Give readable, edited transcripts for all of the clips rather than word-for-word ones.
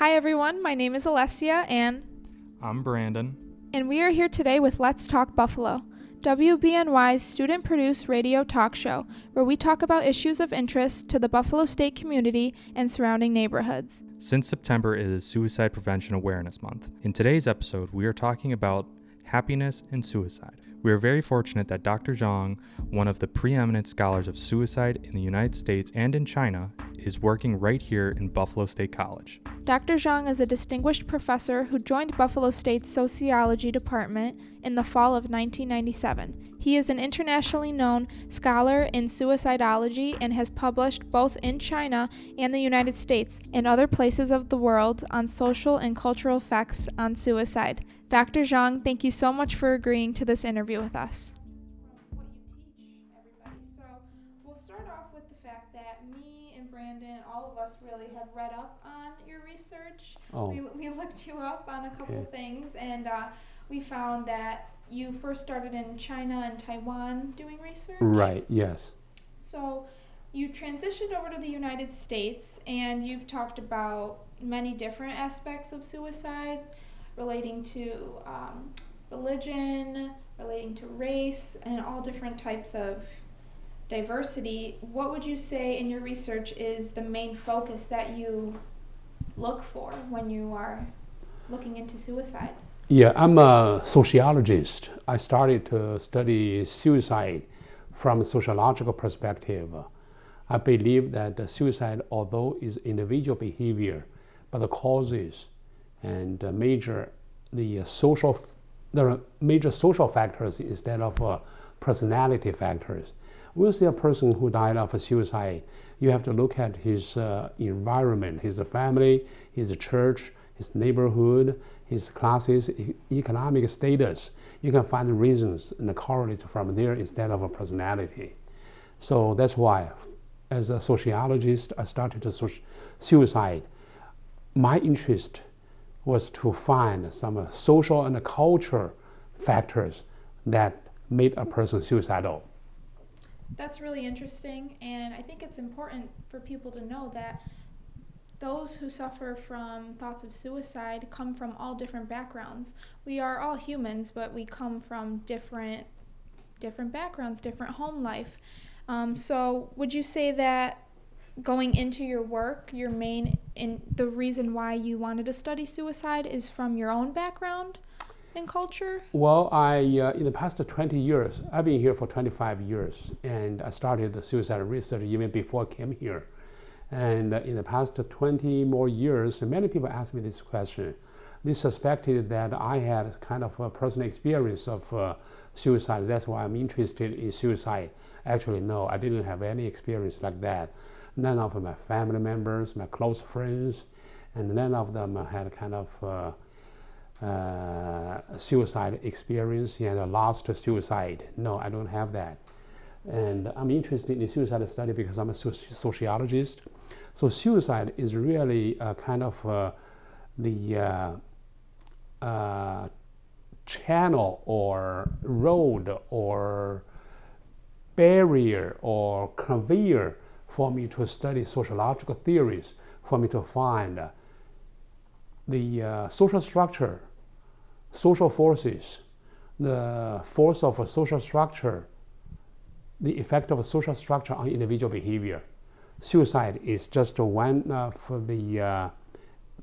Hi everyone, my name is Alessia and I'm Brandon. And we are here today with Let's Talk Buffalo, WBNY's student-produced radio talk show where we talk about issues of interest to the Buffalo State community and surrounding neighborhoods. Since September is Suicide Prevention Awareness Month, in today's episode we are talking about happiness and suicide. We are very fortunate that Dr. Zhang, one of the preeminent scholars of suicide in the United States and in China, is working right here in Buffalo State College. Dr. Zhang is a distinguished professor who joined Buffalo State's Sociology Department in the fall of 1997. He is an internationally known scholar in suicidology and has published both in China and the United States and other places of the world on social and cultural effects on suicide. Dr. Zhang, thank you so much for agreeing to this interview with us. What you teach, everybody. So we'll start off with the fact that me and Brandon, all of us really have read up on your research. We looked you up on a couple of things, and we found that you first started in China and Taiwan doing research. Right, yes. So you transitioned over to the United States, and you've talked about many different aspects of suicide, relating to religion, relating to race, and all different types of diversity. What would you say in your research is the main focus that you look for when you are looking into suicide? Yeah, I'm a sociologist. I started to study suicide from a sociological perspective. I believe that suicide, although is individual behavior, but the causes and there are major social factors instead of personality factors. We'll see a person who died of a suicide. You have to look at his environment, his family, his church, his neighborhood, his classes, economic status. You can find the reasons and the correlates from there instead of a personality. So that's why, as a sociologist, I started to suicide. My interest was to find some social and cultural factors that made a person suicidal. That's really interesting, and I think it's important for people to know that those who suffer from thoughts of suicide come from all different backgrounds. We are all humans, but we come from different backgrounds, different home life. So would you say that going into your work, the reason why you wanted to study suicide is from your own background and culture? Well, in the past 20 years, I've been here for 25 years, and I started the suicide research even before I came here. And in the past 20 more years, many people ask me this question. They suspected that I had kind of a personal experience of suicide. That's why I'm interested in suicide. Actually, no, I didn't have any experience like that. None of my family members, my close friends, and none of them had kind of suicide experience and lost to suicide. No, I don't have that. And I'm interested in suicide study because I'm a sociologist. So suicide is really kind of the channel or road or barrier or conveyor for me to study sociological theories, for me to find the social structure, social forces, the force of a social structure, the effect of a social structure on individual behavior. Suicide is just one of the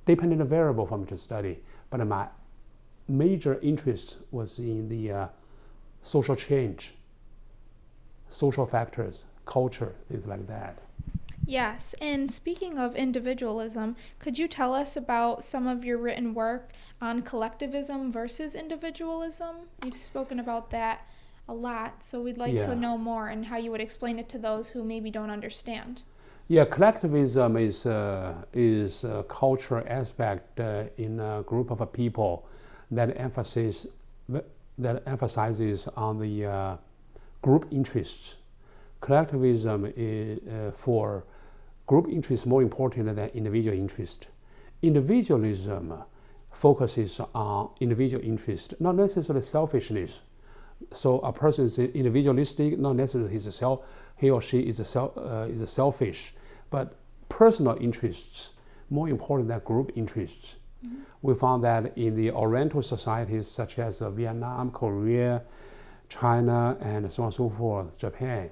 dependent variable for me to study, but my major interest was in the social change, social factors, culture, things like that. Yes, and speaking of individualism, could you tell us about some of your written work on collectivism versus individualism? You've spoken about that a lot, so we'd like to know more and how you would explain it to those who maybe don't understand. Yeah, collectivism is a cultural aspect in a group of people that emphasizes on the group interests. Collectivism is for group interests more important than individual interest. Individualism focuses on individual interest, not necessarily selfishness. So a person is individualistic, not necessarily he or she is selfish, but personal interests more important than group interests. We found that in the Oriental societies such as Vietnam, Korea, China, and so on and so forth, Japan,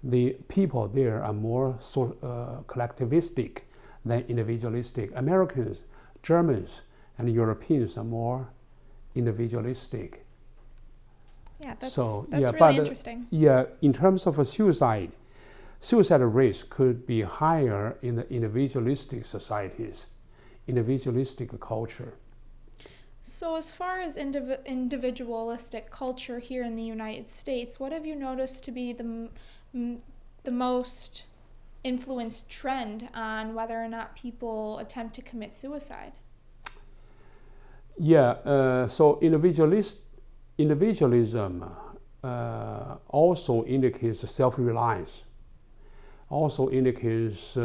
the people there are more collectivistic than individualistic. Americans, Germans, and Europeans are more individualistic. Yeah, that's yeah, really interesting. In terms of a suicide risk could be higher in the individualistic societies, individualistic culture. So as far as individualistic culture here in the United States, what have you noticed to be the most influenced trend on whether or not people attempt to commit suicide? So individualism also indicates self-reliance, also indicates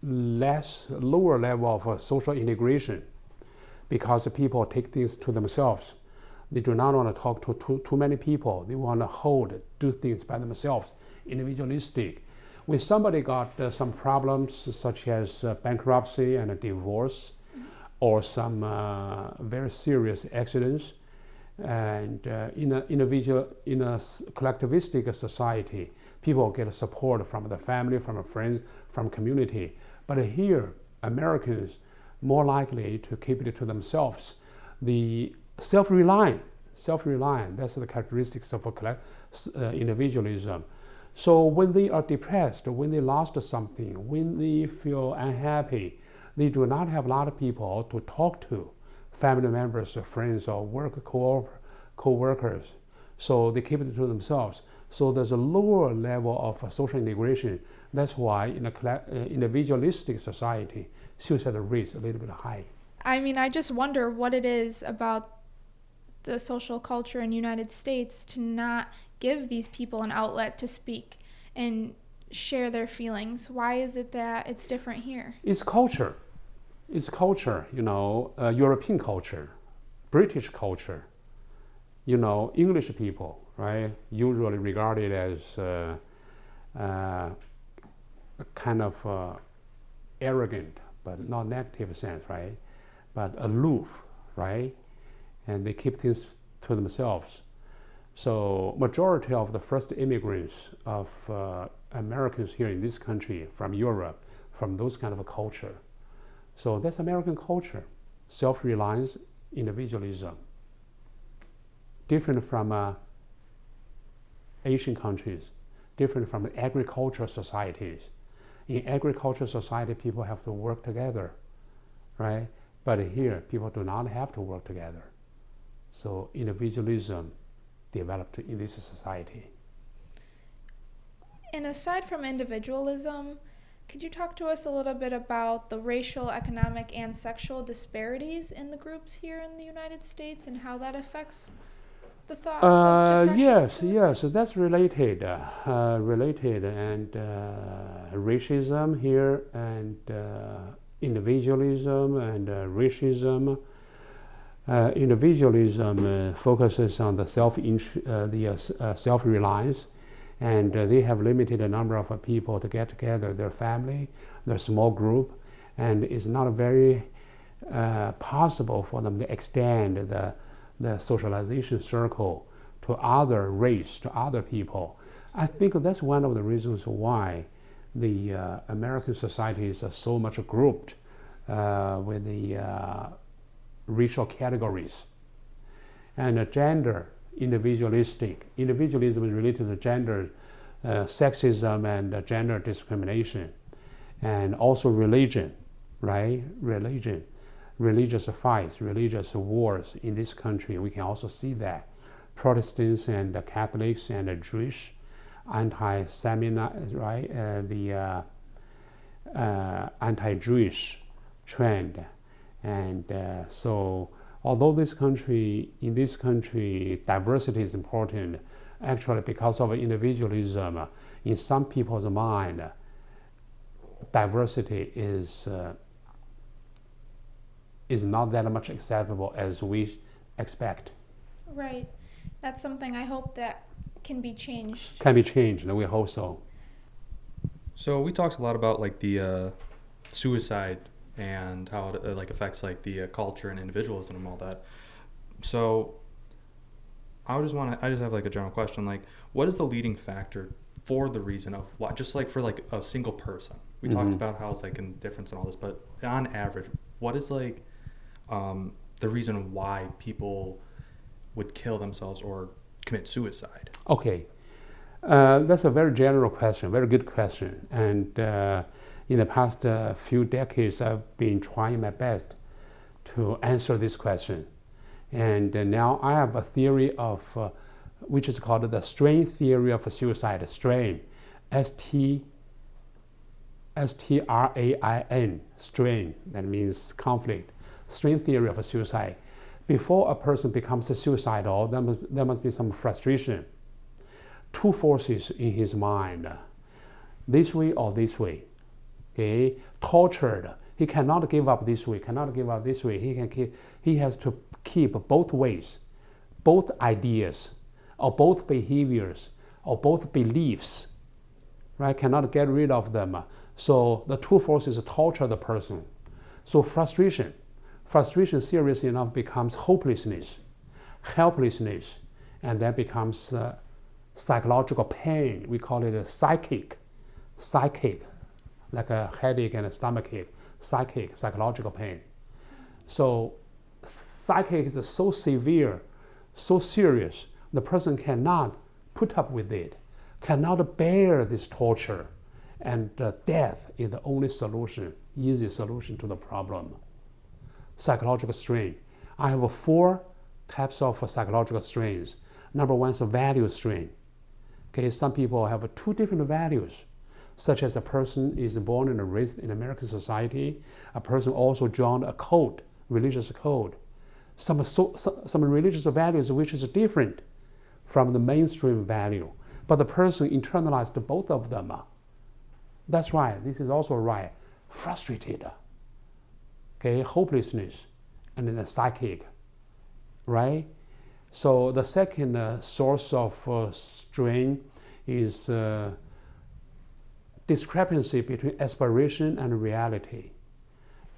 lower level of social integration, because the people take things to themselves. They do not want to talk to too many people. They want to do things by themselves, individualistic. When somebody got some problems such as bankruptcy and a divorce, or some very serious accidents, and in a collectivistic society, people get support from the family, from a friend, from community. But here, Americans more likely to keep it to themselves. The self-reliant, that's the characteristics of individualism. So when they are depressed, when they lost something, when they feel unhappy, they do not have a lot of people to talk to, family members or friends or co-workers. So they keep it to themselves. So there's a lower level of social integration. That's why in an individualistic society, suicide rate is a little bit high. I mean, I just wonder what it is about the social culture in the United States to not give these people an outlet to speak and share their feelings. Why is it that it's different here? It's culture. European culture, British culture, English people, right? Usually regarded as kind of arrogant, but not negative sense, right? But aloof, right? And they keep things to themselves. So majority of the first immigrants of Americans here in this country from Europe, from those kind of a culture. So that's American culture, self-reliance, individualism. Different from Asian countries, different from agricultural societies. In agricultural society, people have to work together, right? But here, people do not have to work together. So individualism developed in this society. And aside from individualism, could you talk to us a little bit about the racial, economic, and sexual disparities in the groups here in the United States and how that affects the thoughts of depression? Yes, that's related, and racism here, and individualism and racism. Individualism focuses on the self-reliance, and they have limited a number of people to get together, their family, their small group, and it's not very possible for them to extend the socialization circle to other race, to other people. I think that's one of the reasons why the American societies are so much grouped with the racial categories. And gender, individualism is related to gender, sexism and gender discrimination, and also religion, right? Religious fights, religious wars in this country. We can also see that Protestants and Catholics and Jewish, anti-Semite, right? The anti-Jewish trend, and so. Although in this country, diversity is important, actually because of individualism, in some people's mind, diversity is not that much acceptable as we expect. Right. That's something I hope that can be changed. Can be changed, and we hope so. So we talked a lot about like the suicide and how it like affects like the culture and individualism and all that. So I just have like a general question, like what is the leading factor for the reason of why, just like for like a single person? We talked about how it's like in difference and all this, but on average, what is like the reason why people would kill themselves or commit suicide? Okay, that's a very general question, very good question. And in the past few decades, I've been trying my best to answer this question. And now I have a theory of, which is called the strain theory of suicide, strain, S-T-R-A-I-N, strain, that means conflict, strain theory of suicide. Before a person becomes suicidal, there must be some frustration. Two forces in his mind, this way or this way. Okay, tortured. He cannot give up this way, cannot give up this way. He has to keep both ways, both ideas, or both behaviors, or both beliefs, right? Cannot get rid of them. So the two forces torture the person. So frustration serious enough becomes hopelessness, helplessness, and then becomes psychological pain. We call it a psychic, like a headache and a stomachache, psychological pain. So psychic is so severe, so serious, the person cannot put up with it, cannot bear this torture, and death is the only solution, easy solution to the problem. Psychological strain. I have 4 types of psychological strains. Number 1 is a value strain. Okay, some people have 2 different values, such as a person is born and raised in American society, a person also joined a code, religious code. Some religious values which is different from the mainstream value, but the person internalized both of them. That's right, this is also right. Frustrated, okay, hopelessness, and then the psychic, right? So the second source of strain is discrepancy between aspiration and reality.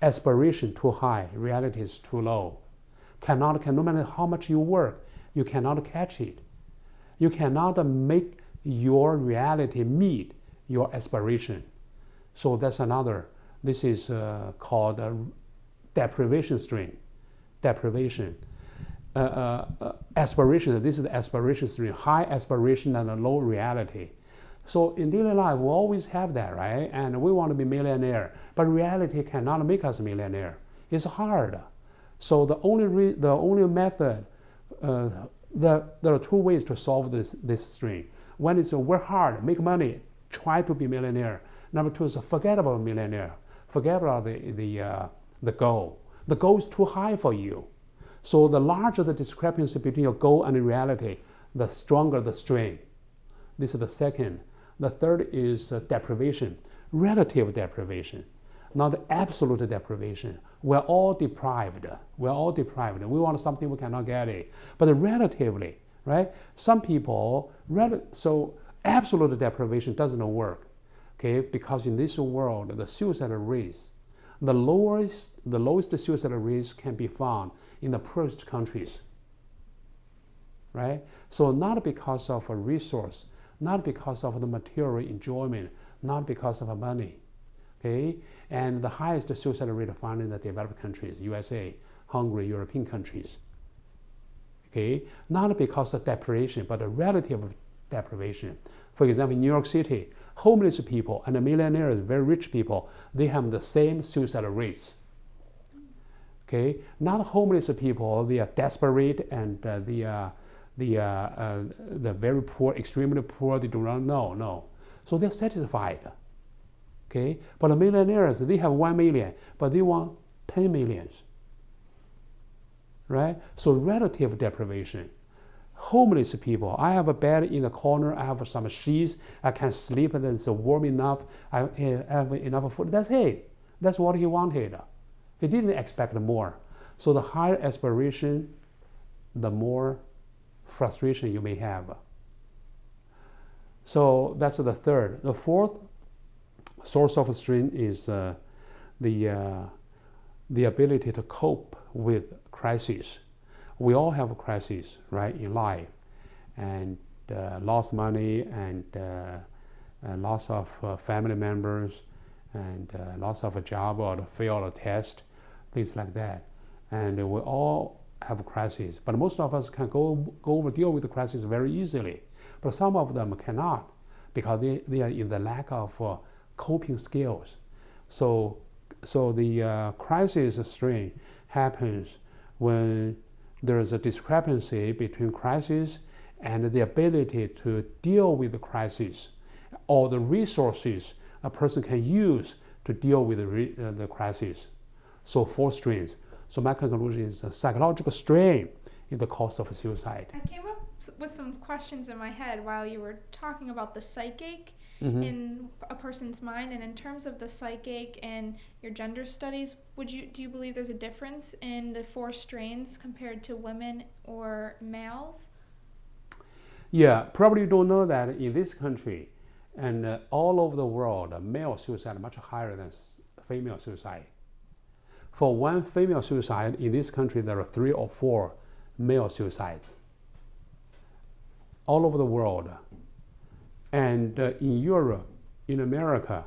Aspiration too high, reality is too low. No matter how much you work, you cannot catch it. You cannot make your reality meet your aspiration. So that's another. This is called deprivation strain. Deprivation. Aspiration, this is the aspiration strain, high aspiration and a low reality. So in daily life, we always have that, right? And we want to be millionaire, but reality cannot make us millionaire. It's hard. So the only method, there are 2 ways to solve this strain. One is work hard, make money, try to be millionaire. Number 2 is forget about millionaire, forget about the goal. The goal is too high for you. So the larger the discrepancy between your goal and reality, the stronger the strain. This is the second. The third is deprivation, relative deprivation, not absolute deprivation. We're all deprived. We want something, we cannot get it. But relatively, right? Some people, so absolute deprivation doesn't work, okay? Because in this world, the suicide rate, the lowest suicide rates can be found in the poorest countries, right? So not because of a resource, not because of the material enjoyment, not because of money, okay? And the highest suicide rate found in the developed countries, USA, Hungary, European countries, okay? Not because of deprivation, but a relative deprivation. For example, in New York City, homeless people and millionaires, very rich people, they have the same suicide rates. Okay, not homeless people, they are desperate and the very poor, extremely poor, they do not know, no. So they're satisfied. Okay, but the millionaires, they have 1 million, but they want 10 millions. Right? So relative deprivation. Homeless people, I have a bed in the corner, I have some sheets, I can sleep and it's warm enough, I have enough food. That's it. That's what he wanted. He didn't expect more. So the higher aspiration, the more frustration you may have. So that's the third. The fourth source of strain is the ability to cope with crises. We all have a crisis, right, in life, and lost money, and loss of family members, and loss of a job or to fail a test, things like that. And we all have a crisis, but most of us can go over deal with the crisis very easily. But some of them cannot because they are in the lack of coping skills. So the crisis strain happens when there is a discrepancy between crisis and the ability to deal with the crisis, or the resources a person can use to deal with the crisis. So 4 strains. So my conclusion is a psychological strain is the cause of suicide. I came up with some questions in my head while you were talking about the psychic in a person's mind, and in terms of the psychic and your gender studies, do you believe there's a difference in the 4 strains compared to women or males? Yeah, probably you don't know that in this country and all over the world, male suicide is much higher than female suicide. For one female suicide in this country, there are 3 or 4 male suicides all over the world. And in Europe, in America,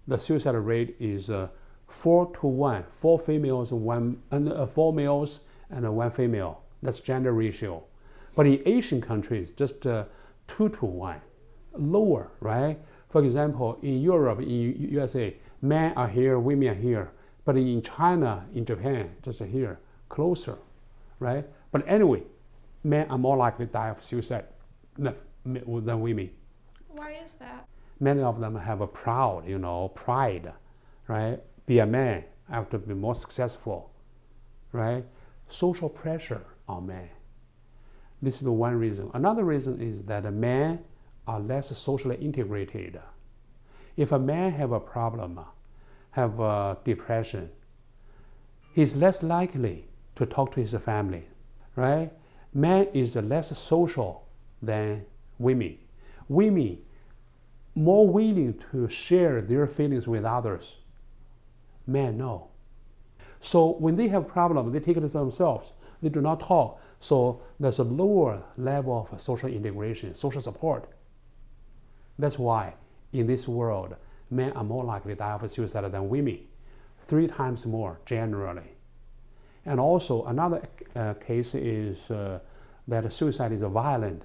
the suicide rate is 4 to 1, 4 females and 4 males and 1 female. That's gender ratio. But in Asian countries, just 2 to 1, lower, right? For example, in Europe, in USA, men are here, women are here. But in China, in Japan, just here, closer, right? But anyway, men are more likely to die of suicide than women. Why is that? Many of them have a pride, right? Be a man, I have to be more successful, right? Social pressure on men. This is the one reason. Another reason is that men are less socially integrated. If a man have a problem, have depression, he's less likely to talk to his family, right? Man is less social than women. Women more willing to share their feelings with others. Men no. So when they have problems, they take it to themselves. They do not talk. So there's a lower level of social integration, social support. That's why in this world, men are more likely to die of suicide than women, 3 times more generally. And also another case is that suicide is a violent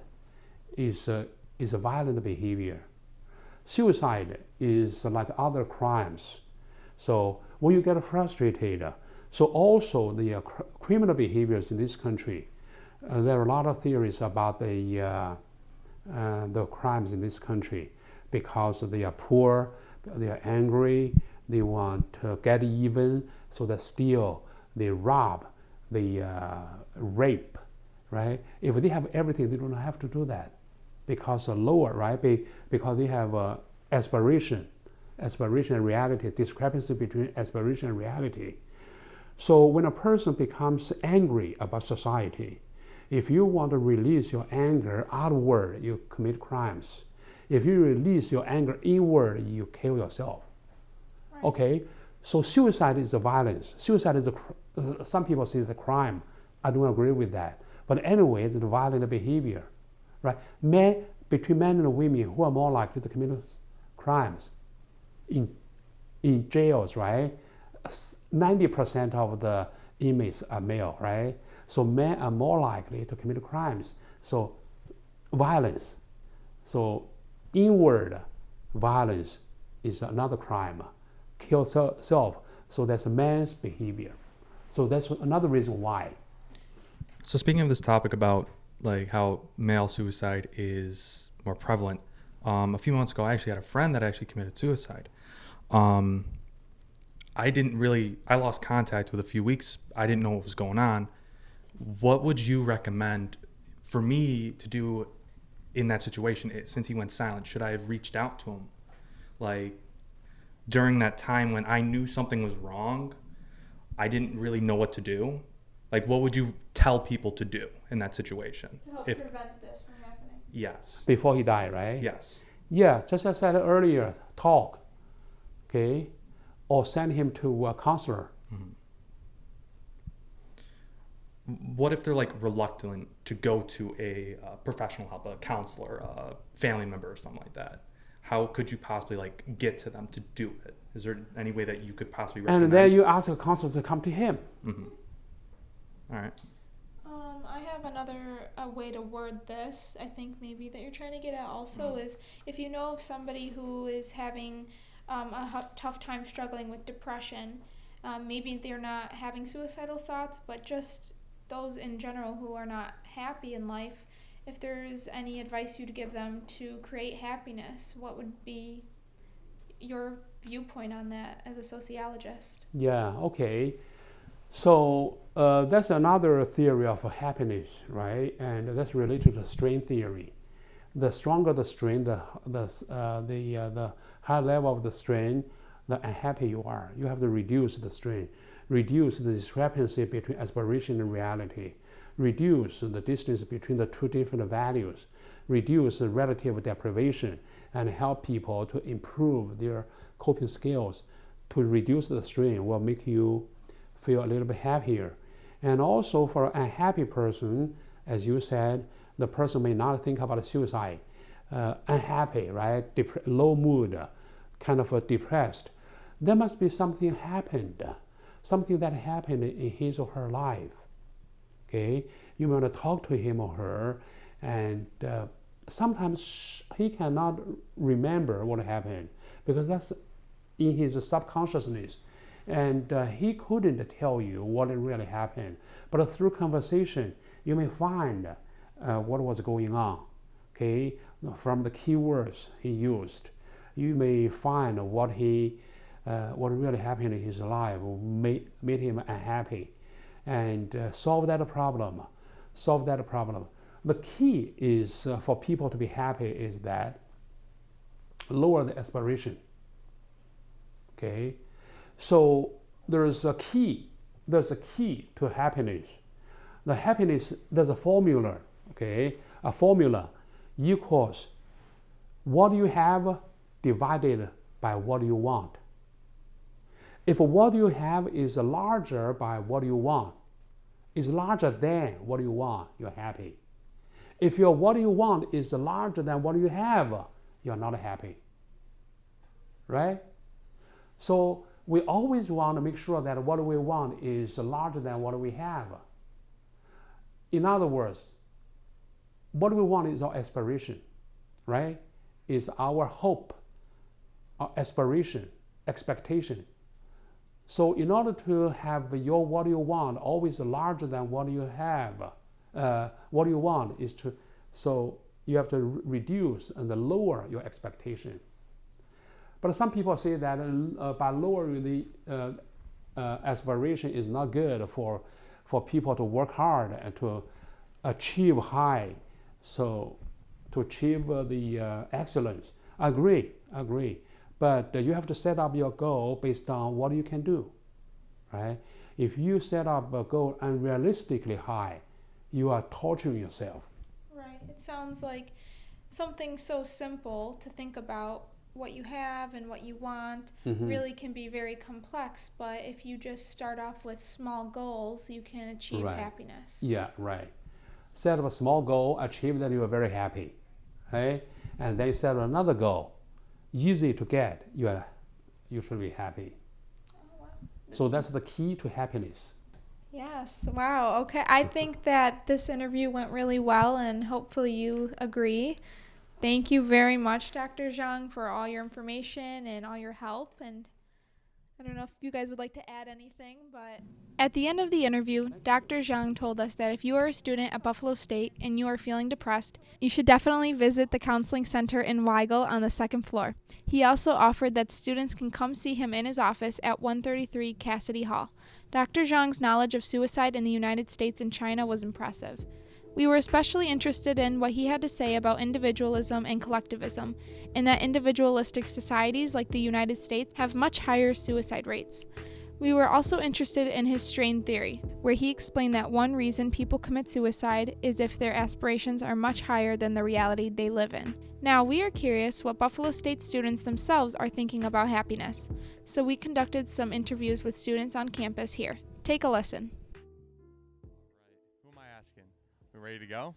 behavior. Suicide is like other crimes. So when you get frustrated, so also the criminal behaviors in this country, there are a lot of theories about the crimes in this country because they are poor, they are angry, they want to get even, so they steal, they rob, they rape, right? If they have everything, they don't have to do that because lower, right? Because they have aspiration and reality, discrepancy between aspiration and reality. So when a person becomes angry about society, if you want to release your anger outward, you commit crimes. If you release your anger inward, you kill yourself. Right. Okay, so suicide is a violence. Suicide is some people say it's a crime. I don't agree with that. But anyway, it's a violent behavior, right? Between men and women, who are more likely to commit crimes in jails, right? 90% of the inmates are male, right? So men are more likely to commit crimes. So violence. So inward violence is another crime. Kill self. So that's a man's behavior. So that's another reason why. So speaking of this topic about like how male suicide is more prevalent, a few months ago I actually had a friend that actually committed suicide. I lost contact with a few weeks. I didn't know what was going on. What would you recommend for me to do in that situation? Since he went silent, should I have reached out to him? Like during that time when I knew something was wrong, I didn't really know what to do. Like what would you tell people to do in that situation? To help prevent this from happening? Yes. Before he died, right? Yes. Yeah, just as I said earlier, talk. Okay. or send him to a counselor. What if they're like reluctant to go to a professional help, a counselor, a family member or something like that? How could you possibly like get to them to do it? Is there any way that you could possibly recommend? And then you ask a counselor to come to him. All right. I have another way to word this, I think maybe that you're trying to get at also, is if you know of somebody who is having a tough time struggling with depression, maybe they're not having suicidal thoughts, but just those in general who are not happy in life, if there's any advice you'd give them to create happiness, what would be your viewpoint on that as a sociologist? Yeah, okay. So that's another theory of happiness, right? And that's related to strain theory. The stronger the strain, the higher level of the strain, the unhappy you are. You have to reduce the strain, reduce the discrepancy between aspiration and reality, reduce the distance between the two different values, reduce the relative deprivation, and help people to improve their coping skills. To reduce the strain will make you feel a little bit happier. And also for an unhappy person, as you said, the person may not think about suicide. Unhappy, right? Low mood, kind of depressed. There must be something happened, something that happened in his or her life. Okay, you want to talk to him or her, and sometimes he cannot remember what happened because that's in his subconsciousness, and he couldn't tell you what really happened. But through conversation, you may find what was going on. Okay, from the keywords he used, you may find what really happened in his life made him unhappy, and solve that problem. The key is for people to be happy is that lower the aspiration. Okay, so there's a key to happiness. The happiness, there's a formula. Okay, a formula equals what you have divided by what you want. If what you have is larger by what you want, is larger than what you want, you're happy. If what you want is larger than what you have, you're not happy. Right? So we always want to make sure that what we want is larger than what we have. In other words, what we want is our aspiration, right? Is our hope, our aspiration, expectation. So in order to have what you want always larger than what you have, what you want is so you have to reduce and lower your expectation. But some people say that by lowering the aspiration is not good for people to work hard and to achieve high, so to achieve the excellence. Agree. But you have to set up your goal based on what you can do, right? If you set up a goal unrealistically high, you are torturing yourself. Right. It sounds like something so simple to think about what you have and what you want really can be very complex, but if you just start off with small goals, you can achieve happiness. Yeah, right. Set up a small goal, achieve that, you are very happy, right? And then set up another goal, easy to get, you should be happy. Oh, wow. So that's the key to happiness. Yes, wow, okay. I think that this interview went really well, and hopefully you agree. Thank you very much, Dr. Zhang, for all your information and all your help. And I don't know if you guys would like to add anything, but at the end of the interview, Dr. Zhang told us that if you are a student at Buffalo State and you are feeling depressed, you should definitely visit the counseling center in Weigel on the second floor. He also offered that students can come see him in his office at 133 Cassidy Hall. Dr. Zhang's knowledge of suicide in the United States and China was impressive. We were especially interested in what he had to say about individualism and collectivism, and that individualistic societies like the United States have much higher suicide rates. We were also interested in his strain theory, where he explained that one reason people commit suicide is if their aspirations are much higher than the reality they live in. Now, we are curious what Buffalo State students themselves are thinking about happiness, so we conducted some interviews with students on campus here. Take a listen. Who am I asking? We ready to go?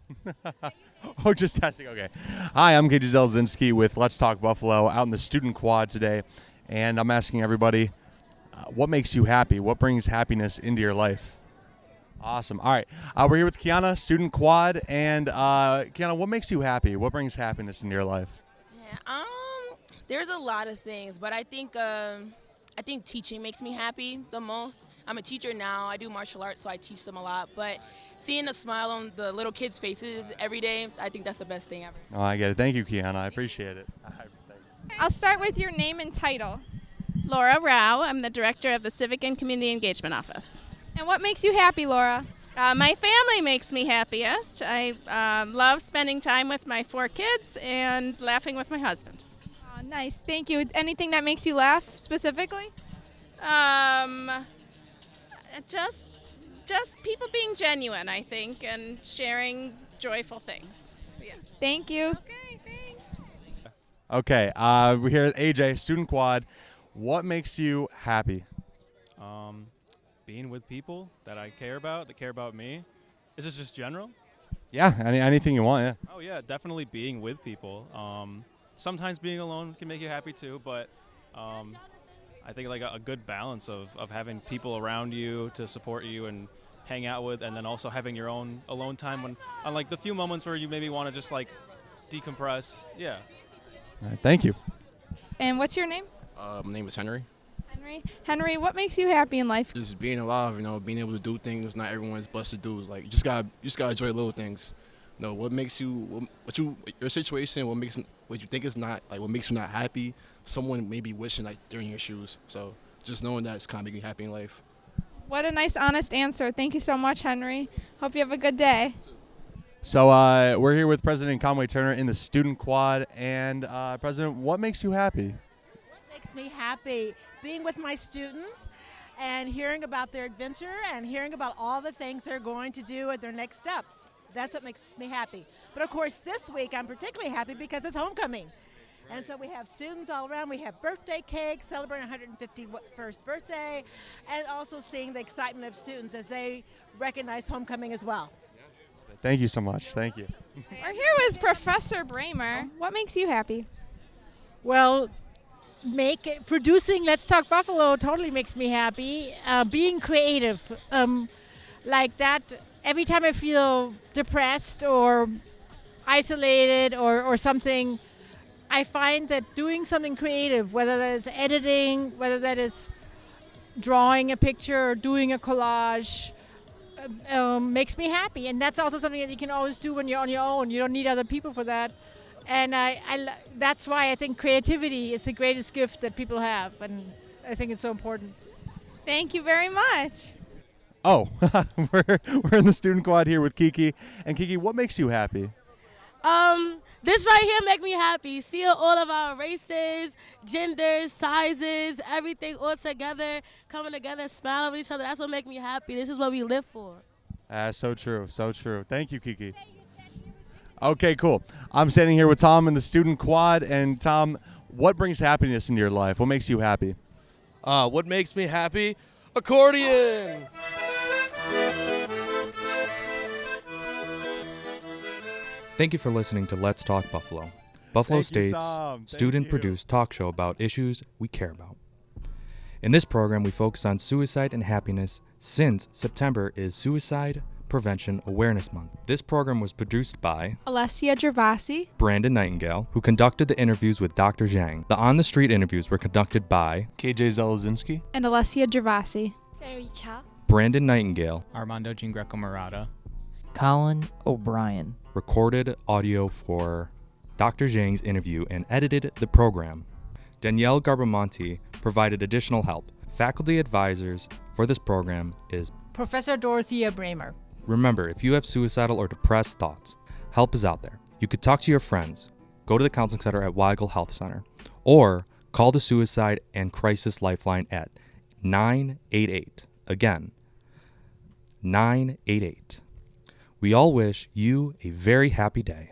Oh, just testing. Okay. Hi, I'm Zielezinski with Let's Talk Buffalo out in the student quad today, and I'm asking everybody, what makes you happy? What brings happiness into your life? Awesome. All right. We're here with Kiana, student quad, and Kiana, what makes you happy? What brings happiness into your life? Yeah, there's a lot of things, but I think teaching makes me happy the most. I'm a teacher now. I do martial arts, so I teach them a lot. But seeing the smile on the little kids' faces every day, I think that's the best thing ever. Oh, I get it. Thank you, Kiana. I appreciate it. Thanks. I'll start with your name and title. Laura Rao. I'm the director of the Civic and Community Engagement Office. And what makes you happy, Laura? My family makes me happiest. I love spending time with my 4 kids and laughing with my husband. Oh, nice. Thank you. Anything that makes you laugh specifically? Just people being genuine, I think, and sharing joyful things. Yeah. Thank you. Okay, thanks. Okay. We're here at AJ, student quad. What makes you happy? Being with people that I care about, that care about me. Is this just general? Yeah, anything you want, yeah. Oh yeah, definitely being with people. Sometimes being alone can make you happy too, but I think like a good balance of having people around you to support you and hang out with, and then also having your own alone time on like the few moments where you maybe want to just like decompress. Yeah. All right, thank you. And what's your name? My name is Henry. Henry, what makes you happy in life? Just being alive, being able to do things not everyone's blessed to do. Is like you just gotta enjoy little things. What makes you, your situation, what you think is not like what makes you not happy. Someone may be wishing like they're in your shoes. So just knowing that it's kind of making you happy in life. What a nice, honest answer. Thank you so much, Henry. Hope you have a good day. So we're here with President Convey-Turner in the student quad, and President, what makes you happy? Makes me happy being with my students and hearing about their adventure and hearing about all the things they're going to do at their next step. That's what makes me happy. But of course, this week I'm particularly happy because it's homecoming. Right. And so we have students all around. We have birthday cakes celebrating 151st birthday, and also seeing the excitement of students as they recognize homecoming as well. Thank you so much. Thank you. We're here with Professor Braemer. What makes you happy? Well, producing Let's Talk Buffalo totally makes me happy. Being creative, like that. Every time I feel depressed or isolated or something, I find that doing something creative, whether that is editing, whether that is drawing a picture or doing a collage, makes me happy. And that's also something that you can always do when you're on your own. You don't need other people for that. And that's why I think creativity is the greatest gift that people have, and I think it's so important. Thank you very much. Oh, we're in the student quad here with Kiki. And Kiki, what makes you happy? This right here makes me happy. Seeing all of our races, genders, sizes, everything all together, coming together, smiling with each other. That's what makes me happy. This is what we live for. So true, so true. Thank you, Kiki. Okay, cool. I'm standing here with Tom in the student quad. And Tom, what brings happiness into your life? What makes you happy? What makes me happy? Accordion! Thank you for listening to Let's Talk Buffalo, Buffalo State's student-produced talk show about issues we care about. In this program, we focus on suicide and happiness since September is Suicide Prevention Awareness Month. This program was produced by Alessia Gervasi, Brandon Nightingale, who conducted the interviews with Dr. Zhang. The on-the-street interviews were conducted by Zielezinski and Alessia Gervasi. Brandon Nightingale. Armando Giangreco-Marotta. Collin O'Brien. Recorded audio for Dr. Zhang's interview and edited the program. Danielle Gabamonte provided additional help. Faculty advisors for this program is Professor Dorothea Braemer. Remember, if you have suicidal or depressed thoughts, help is out there. You could talk to your friends, go to the counseling center at Weigel Health Center, or call the Suicide and Crisis Lifeline at 988. Again, 988. We all wish you a very happy day.